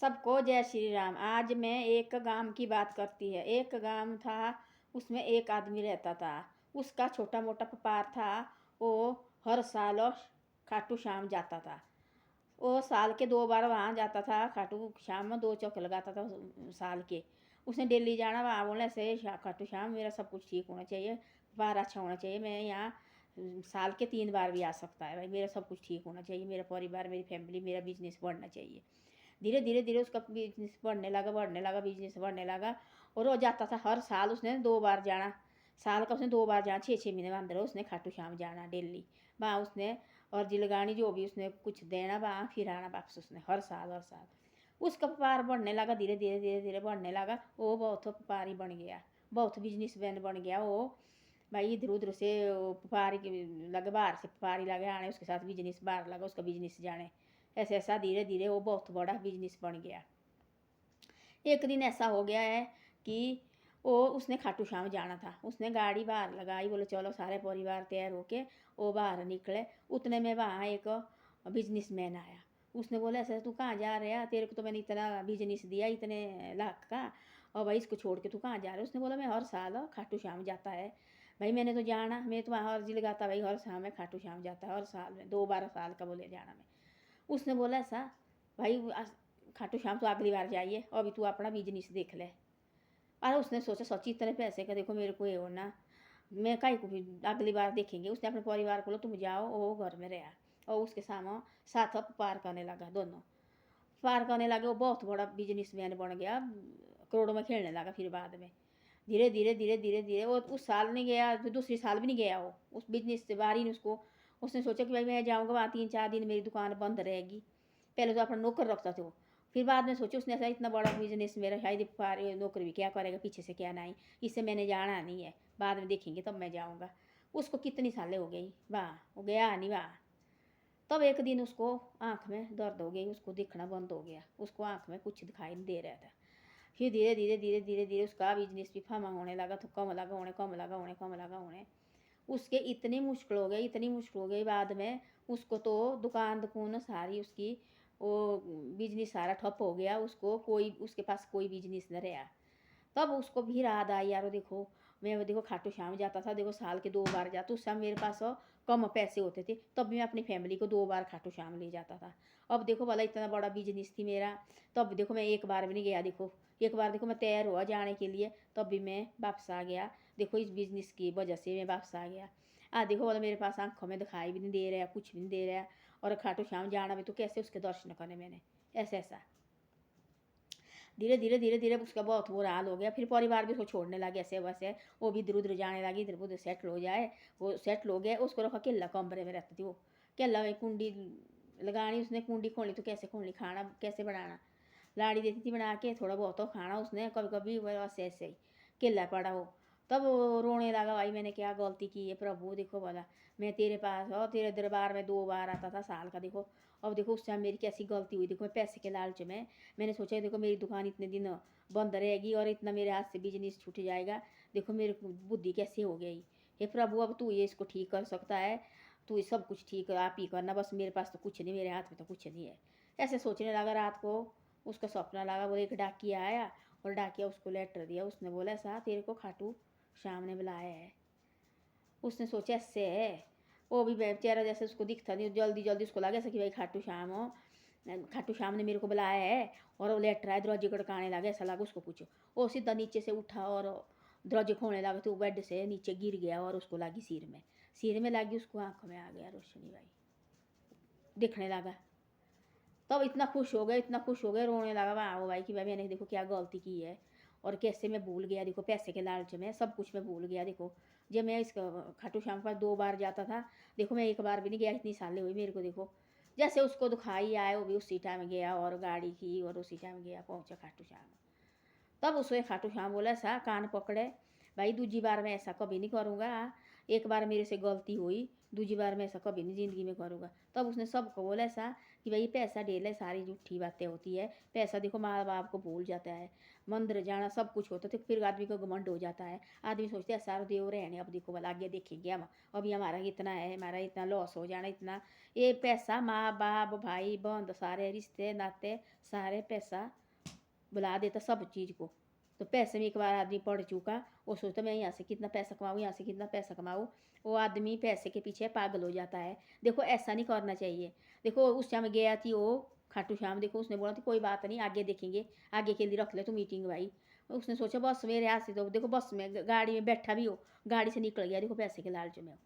सबको जय श्री राम। आज मैं एक गांव की बात करती है। एक गांव था, उसमें एक आदमी रहता था। उसका छोटा मोटा व्यापार था। वो हर साल खाटू श्याम जाता था। वो साल के 2 बार वहाँ जाता था। खाटू श्याम में 2 चक्कर लगाता था साल के। उसने डेली जाना वहाँ, बोलने से खाटू श्याम मेरा सब कुछ ठीक होना चाहिए, व्यापार अच्छा होना चाहिए, मैं यहाँ साल के 3 बार भी आ सकता है भाई, मेरा सब कुछ ठीक होना चाहिए, मेरा परिवार, मेरी फैमिली, मेरा बिजनेस बढ़ना चाहिए। धीरे धीरे धीरे उसका बिजनेस बढ़ने लगा, बिजनेस बढ़ने लगा। और वो जाता था हर साल, उसने 2 बार जाना। साल का उसने 2 बार जाना, 6 6 महीने में अंदर उसने खाटू श्याम जाना डेली। वहाँ उसने और जिलगानी जो भी उसने कुछ देना, वहाँ फिर आना वापस उसने हर साल हर साल। उसका व्यापार बढ़ने लगा, धीरे धीरे धीरे धीरे बढ़ने लगा। वो बहुत व्यापारी बन गया, बहुत बिजनेसमैन बन गया वो। भाई इधर उधर से व्यापारी लगे, बाहर से व्यापारी लगे आने, उसके साथ बिजनेस बाहर लगा, उसका बिजनेस जाने। ऐसे ऐसा धीरे धीरे वो बहुत बड़ा बिजनेस बन गया। एक दिन ऐसा हो गया है कि वो उसने खाटू श्याम जाना था। उसने गाड़ी बाहर लगाई, बोले चलो सारे परिवार तैयार होके वो बाहर निकले। उतने में वहाँ एक बिजनेसमैन आया। उसने बोला ऐसा तू कहाँ जा रहा है, तेरे को तो मैंने इतना बिजनेस दिया, इतने लाख का, और भाई इसको छोड़ के तू कहाँ जा रहा है। उसने बोला मैं हर साल खाटू श्याम जाता है भाई, मैंने तो जाना, मैं तो वहाँ अर्जी लगाता भाई, हर साल में खाटू श्याम जाता है, हर साल में 2 बार साल का बोले जाना मैं। उसने बोला ऐसा भाई, खाटू श्याम तो अगली बार जाइए, अभी तू अपना बिजनेस देख ले। अरे उसने सोचा सच्ची इतने पैसे का देखो मेरे को ये होना, मैं काहे को भी अगली बार देखेंगे। उसने अपने परिवार को बोला तुम जाओ, वो घर में रहा। और उसके सामने साथ पार करने लगा, दोनों पार करने लगे। वो बहुत बड़ा बिजनेसमैन बन गया, करोड़ों में खेलने लगा। फिर बाद में धीरे धीरे धीरे धीरे धीरे वो उस साल नहीं गया, फिर दूसरी साल भी नहीं गया वो उस बिजनेस से बाहर ही। उसको उसने सोचा कि भाई मैं जाऊँगा वहाँ, 3 4 दिन मेरी दुकान बंद रहेगी। पहले तो अपना नौकर रखता था वो। फिर बाद में सोचा उसने ऐसा इतना बड़ा बिजनेस मेरा, शायद नौकर भी क्या करेगा पीछे से, क्या नहीं, इससे मैंने जाना नहीं है, बाद में देखेंगे तब मैं जाऊँगा। उसको कितनी सालें हो गई वाह, वो गया नहीं वहाँ। तब एक दिन उसको आँख में दर्द हो गई, उसको दिखना बंद हो गया, उसको आँख में कुछ दिखाई नहीं दे रहा था। फिर धीरे धीरे धीरे धीरे धीरे उसका बिजनेस भी फमा होने लगा, तो कम लगा होने, कम लगा होने, कम लगा होने। उसके इतनी मुश्किल हो गई, इतनी मुश्किल हो गई बाद में। उसको तो दुकान दुकान सारी उसकी, वो बिजनेस सारा ठप हो गया, उसको कोई, उसके पास कोई बिजनेस न रहा। तब उसको भी याद आई, यारो देखो मैं देखो खाटू श्याम जाता था, देखो साल के 2 बार जाता, उस समय मेरे पास कम पैसे होते थे, तब भी मैं अपनी फैमिली को 2 बार खाटू श्याम ले जाता था। अब देखो भला इतना बड़ा बिजनेस थी मेरा, तब देखो मैं एक बार भी नहीं गया। देखो एक बार देखो मैं तैयार हुआ जाने के लिए, तब भी मैं वापस आ गया। देखो इस बिजनेस की वजह से मैं वापस आ गया। देखो बोला मेरे पास आंखों में दिखाई भी नहीं दे रहा, कुछ भी नहीं दे रहा। और खाटू श्याम जाना भी तो कैसे उसके दर्शन करने मैंने, ऐसा ऐसा। धीरे धीरे धीरे धीरे उसका बहुत बुरा हाल हो गया। फिर परिवार भी उसको छोड़ने लगे, ऐसे वैसे वो भी इधर उधर जाने लगी, इधर उधर सेटल हो जाए। वो सेटल हो गया, उसको रखा केला कमरे में रहती थी वो। केला में कुंडी लगानी, उसने कुंडी खोली तो कैसे खोली, खाना कैसे बनाना, लाड़ी देती थी बना के, थोड़ा बहुत तो खाना उसने कभी कभी वैसे ऐसे ही केला पड़ा हो। तब वो रोने लगा, भाई मैंने क्या गलती की है प्रभु, देखो बोला मैं तेरे पास और तेरे दरबार में 2 बार आता था साल का, देखो अब देखो उस टाइम मेरी कैसी गलती हुई, देखो मैं पैसे के लालच में मैंने सोचा देखो मेरी दुकान इतने दिन बंद रहेगी और इतना मेरे हाथ से बिजनेस छूट जाएगा, देखो मेरी बुद्धि कैसे हो गई। हे प्रभु अब तू ये इसको ठीक कर सकता है, तू सब कुछ ठीक आप ही करना, बस मेरे पास तो कुछ नहीं, मेरे हाथ में तो कुछ नहीं है। ऐसे सोचने लगा। रात को उसका सपना लगा, बोले एक डाकिया आया और डाकिया उसको लेटर दिया। उसने बोला ऐसा तेरे को खाटू श्याम ने बुलाया है। उसने सोचा ऐसे है, वो भी बेचारा जैसे उसको दिखता नहीं, जल्दी जल्दी उसको लगा ऐसा कि भाई खाटू श्याम हो, खाटू श्याम ने मेरे को बुलाया है। और वो लेटर आए, दरवाजे खड़काने लगे, ऐसा लगा उसको कुछ। वो सीधा नीचे से उठा और दरवाजे खोलने लगा, तो बेड से नीचे गिर गया और उसको लगी सिर में लगी, उसको आंखों में आ गया रोशनी भाई, दिखने लगा। तब इतना खुश हो गए, इतना खुश हो गए, रोने लगा वाह भाई कि भाई मैंने देखो क्या गलती की है और कैसे मैं भूल गया, देखो पैसे के लालच में सब कुछ मैं भूल गया। देखो जब मैं इस खाटू श्याम के पास 2 बार जाता था, देखो मैं एक बार भी नहीं गया, इतनी सालें हुई मेरे को। देखो जैसे उसको दुखाई आए, वो भी उसी टाइम गया और गाड़ी की और उसी टाइम गया, पहुँचा खाटू श्याम। तब उसने खाटू श्याम बोला ऐसा कान पकड़े, भाई दूजी बार मैं ऐसा कभी नहीं करूँगा, एक बार मेरे से गलती हुई, दूसरी बार मैं ऐसा कभी नहीं ज़िंदगी में करूँगा। तब उसने सबको बोला ऐसा कि भाई पैसा ढेल है, सारी झूठी बातें होती है। पैसा देखो माँ बाप को भूल जाता है, मंदिर जाना सब कुछ होता है, तो फिर आदमी को घमंड हो जाता है। आदमी सोचते हैं सारा देव रहने, अब देखो भला आगे देखेंगे हम, अभी हमारा इतना है, हमारा इतना लॉस हो जाना इतना। ये पैसा माँ बाप भाई बंद सारे रिश्ते नाते सारे पैसा बुला देता सब चीज़ को। तो पैसे में एक बार आदमी पड़ चुका, वो सोचता मैं यहाँ से कितना पैसा कमाऊँ, यहाँ से कितना पैसा कमाऊँ। वो आदमी पैसे के पीछे पागल हो जाता है। देखो ऐसा नहीं करना चाहिए। देखो उस टाइम गया थी वो खाटू श्याम, देखो उसने बोला था कोई बात नहीं आगे देखेंगे, आगे के लिए रख ले तू मीटिंग भाई। उसने सोचा बस मेरे हाथ से, तो देखो बस में गाड़ी में बैठा भी हो, गाड़ी से निकल गया, देखो पैसे के लालच में।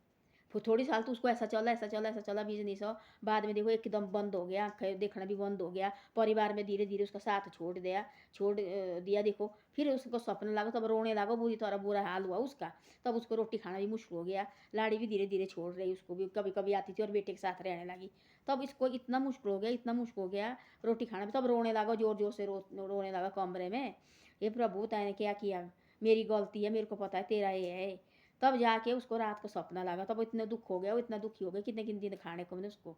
फिर थोड़ी साल तो उसको ऐसा चला ऐसा चला ऐसा चला बिजनेस हो, बाद में देखो एकदम बंद हो गया, आँखें देखना भी बंद हो गया, परिवार में धीरे धीरे उसका साथ छोड़ दिया। देखो फिर उसको सपना लगा, तब रोने लगा, बुरी तरह बुरा हाल हुआ उसका। तब उसको रोटी खाना भी मुश्किल हो गया, लाड़ी भी धीरे धीरे छोड़ रही, उसको भी कभी कभी आती थी और बेटे के साथ रहने लगी। तब इसको इतना मुश्किल हो गया, इतना मुश्किल हो गया रोटी खाना भी। तब रोने लगा, जोर जोर से रोने लगा कमरे में, ये प्रभु तैने क्या किया, मेरी गलती है, मेरे को पता है तेरा ये है। तब जाके उसको रात को सपना लगा, तब इतना दुख हो गया, वो इतना दुखी हो गया, कितने कितने दिन खाने को मिले उसको।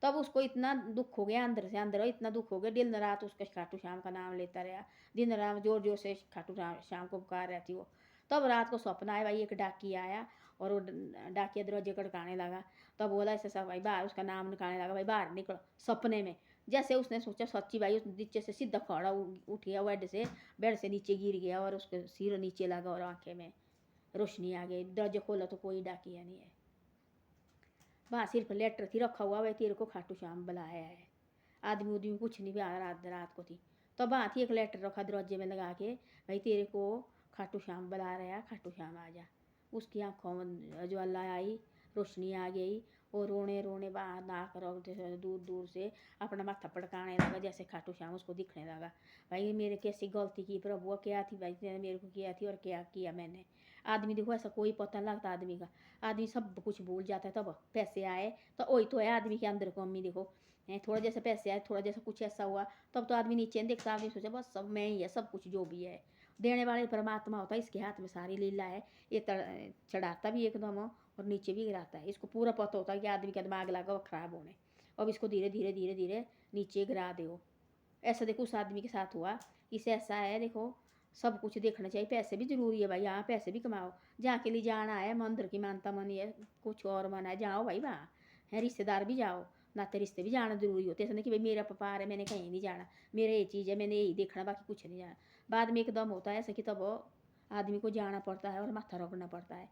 तब उसको इतना दुख हो गया अंदर से अंदर, इतना दुख हो गया, दिन रात उसका खाटू श्याम का नाम लेता रहा, दिन रात जोर जोर से खाटू श्याम को पुकार रहती वो। तब रात को सपना आया भाई, एक डाकिया आया और वो डाकिया दरवाजे खड़काने लगा। तब बोला ऐसे सब भाई बाहर, उसका नाम निकालने लगा, भाई बाहर निकलो, सपने में। जैसे उसने सोचा सच्ची भाई, उस नीचे से सीधा खड़ा उठ गया, बेड से नीचे गिर गया और उसके सिर नीचे लगा और आंखें में रोशनी आ गई। दरवाजा खोला तो कोई डाकिया नहीं है, वहाँ सिर्फ लेटर थी रखा हुआ, भाई तेरे को खाटू श्याम बुलाया है। आदमी उदमी कुछ नहीं भी, रात रात को थी। तो वहाँ थी एक लेटर रखा दरवाजे में लगा के, भाई तेरे को खाटू श्याम बुला रहा है, खाटू श्याम आ जा। उसकी आँखों में ज्वाला आई, रोशनी आ गई, और रोने रोने बाहर नाक रख दूर दूर से अपना माथा पटकाने लगा, जैसे खाटू श्याम उसको दिखने लगा। भाई मेरे कैसी गलती की प्रभु, क्या थी भाई तेने मेरे को किया थी और क्या किया मैंने। आदमी देखो ऐसा कोई पता नहीं लगता आदमी का, आदमी सब कुछ भूल जाता है। तब पैसे आए तो वही तो है आदमी के अंदर को अम्मी देखो, थोड़ा जैसे पैसे आए, थोड़ा जैसा कुछ ऐसा हुआ, तब तो आदमी नीचे नहीं देखता, आदमी सोचा बस सब मैं ही है, सब कुछ जो भी है देने वाले परमात्मा होता है, इसके हाथ में सारी लीला है। ये चढ़ाता भी एकदम और नीचे भी गिराता है। इसको पूरा पता होता है कि आदमी का दिमाग लगा वो खराब होने, अब इसको धीरे धीरे धीरे धीरे नीचे गिरा दो। ऐसा देखो उस आदमी के साथ हुआ। इसे ऐसा है देखो, सब कुछ देखना चाहिए, पैसे भी ज़रूरी है भाई, यहाँ पैसे भी कमाओ। जहाँ के लिए जाना है, मंदिर की मानता मनी है, कुछ और मन है, जाओ भाई वहाँ है, रिश्तेदार भी जाओ, नाते रिश्ते भी जाना जरूरी होते हैं। ऐसा नहीं कि भाई मेरा व्यापार है मैंने कहीं नहीं जाना, मेरा ये चीज़ है मैंने यही देखना, बाकी कुछ नहीं जाना। बाद में एकदम होता है ऐसा कि तब आदमी को जाना पड़ता है और माथा रखना पड़ता है।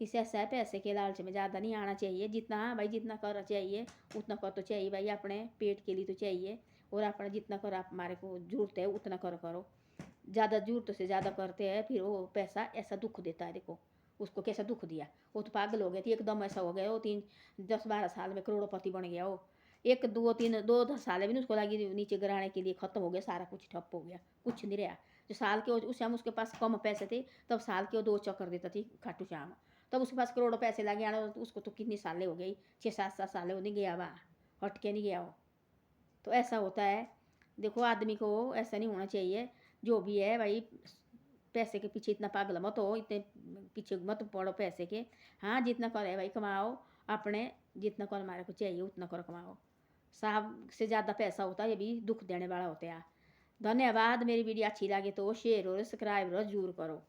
इससे ऐसा है पैसे के लालच में ज़्यादा नहीं आना चाहिए। जितना भाई जितना कर चाहिए उतना कर तो चाहिए भाई, अपने पेट के लिए तो चाहिए, और अपना जितना कर आप हमारे को जरूरत है उतना करो। ज़्यादा जरूरत से ज़्यादा करते हैं फिर वो पैसा ऐसा दुख देता है। देखो उसको कैसा दुख दिया, वो तो पागल हो गया थी एकदम, ऐसा हो गया वो 3 10 12 साल में करोड़पति बन गया वो। एक दो तीन 2 10 साल में उसको लगी नीचे गिराने के लिए, ख़त्म हो गया सारा कुछ, ठप हो गया, कुछ नहीं रहा। जो साल के उस टाइम उसके पास कम पैसे थे, तब साल के वो 2 चक्कर देता थी खाटू श्याम। तब उसके पास करोड़ों पैसे लगे आना, उसको तो कितनी सालें हो गई, 6 7 7 साल वो नहीं गया वहाँ, हट के नहीं गया वो। तो ऐसा होता है देखो, आदमी को ऐसा नहीं होना चाहिए। जो भी है भाई, पैसे के पीछे इतना पागल मत हो, इतने पीछे मत पड़ो पैसे के। हाँ जितना कर है भाई कमाओ, अपने जितना कर हमारे को चाहिए उतना कर कमाओ। साहब से ज़्यादा पैसा होता है ये भी दुख देने वाला होता है। धन्यवाद। मेरी वीडियो अच्छी लगे तो शेयर और सब्सक्राइब जरूर करो।